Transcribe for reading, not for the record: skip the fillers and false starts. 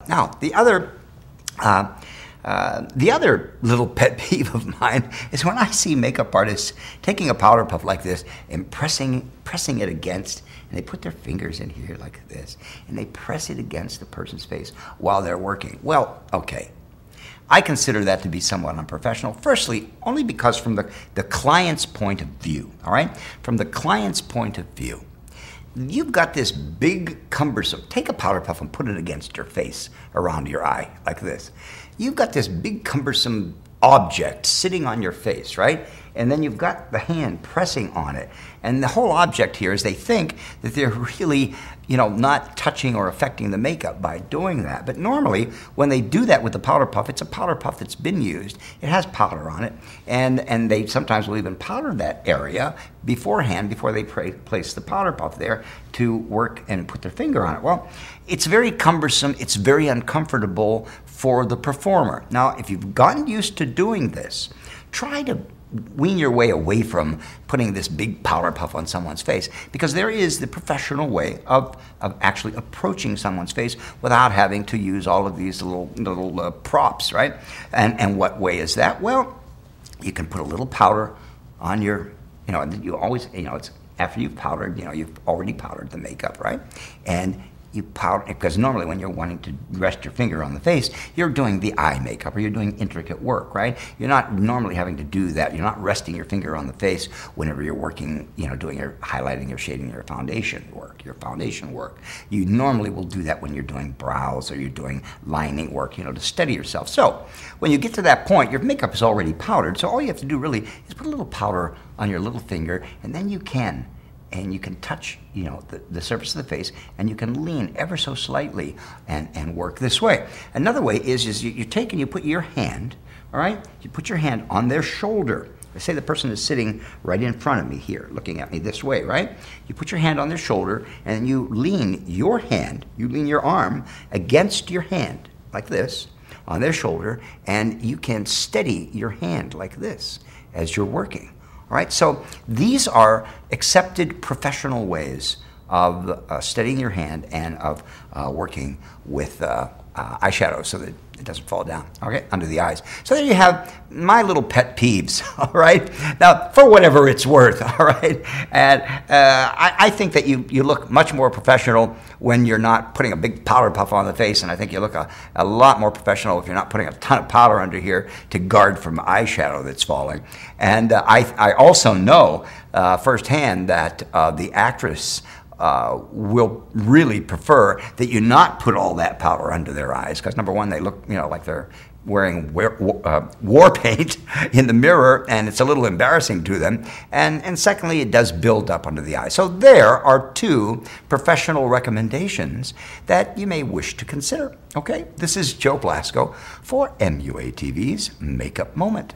Now, the other little pet peeve of mine is when I see makeup artists taking a powder puff like this and pressing it against, and they put their fingers in here like this, and they press it against the person's face while they're working. Well, okay. I consider that to be somewhat unprofessional. Firstly, only because from the client's point of view, all right? From the client's point of view, you've got this big, cumbersome, take a powder puff and put it against your face, around your eye, like this. You've got this big, cumbersome object sitting on your face, right? And then you've got the hand pressing on it. And the whole object here is they think that they're really, not touching or affecting the makeup by doing that. But normally, when they do that with the powder puff, it's a powder puff that's been used. It has powder on it. And they sometimes will even powder that area beforehand, before they place the powder puff there to work and put their finger on it. Well, it's very cumbersome. It's very uncomfortable for the performer. Now, if you've gotten used to doing this, try to wean your way away from putting this big powder puff on someone's face, because there is the professional way of actually approaching someone's face without having to use all of these little props, right? And what way is that? Well, you can put a little powder on your, you always, it's after you've powdered, you've already powdered the makeup, right? And you powder, because normally when you're wanting to rest your finger on the face, you're doing the eye makeup or you're doing intricate work, right? You're not normally having to do that. You're not resting your finger on the face whenever you're working, doing your highlighting, your shading, your foundation work. You normally will do that when you're doing brows or you're doing lining work, to steady yourself. So when you get to that point, your makeup is already powdered, so all you have to do really is put a little powder on your little finger, and then you can touch, the surface of the face, and you can lean ever so slightly and work this way. Another way is you take and you put your hand, all right? You put your hand on their shoulder. Let's say the person is sitting right in front of me here, looking at me this way, right? You put your hand on their shoulder, and you lean your arm against your hand, like this, on their shoulder, and you can steady your hand like this as you're working. All right, so these are accepted professional ways of steadying your hand and of working with eyeshadow so that it doesn't fall down, okay, under the eyes. So there you have my little pet peeves, all right? Now, for whatever it's worth, all right? And I think that you look much more professional when you're not putting a big powder puff on the face, and I think you look a lot more professional if you're not putting a ton of powder under here to guard from eyeshadow that's falling. And I also know firsthand that the actress will really prefer that you not put all that powder under their eyes, because number one, they look, like they're wearing war paint in the mirror, and it's a little embarrassing to them. And secondly, it does build up under the eyes. So there are two professional recommendations that you may wish to consider. Okay, this is Joe Blasco for MUA TV's Makeup Moment.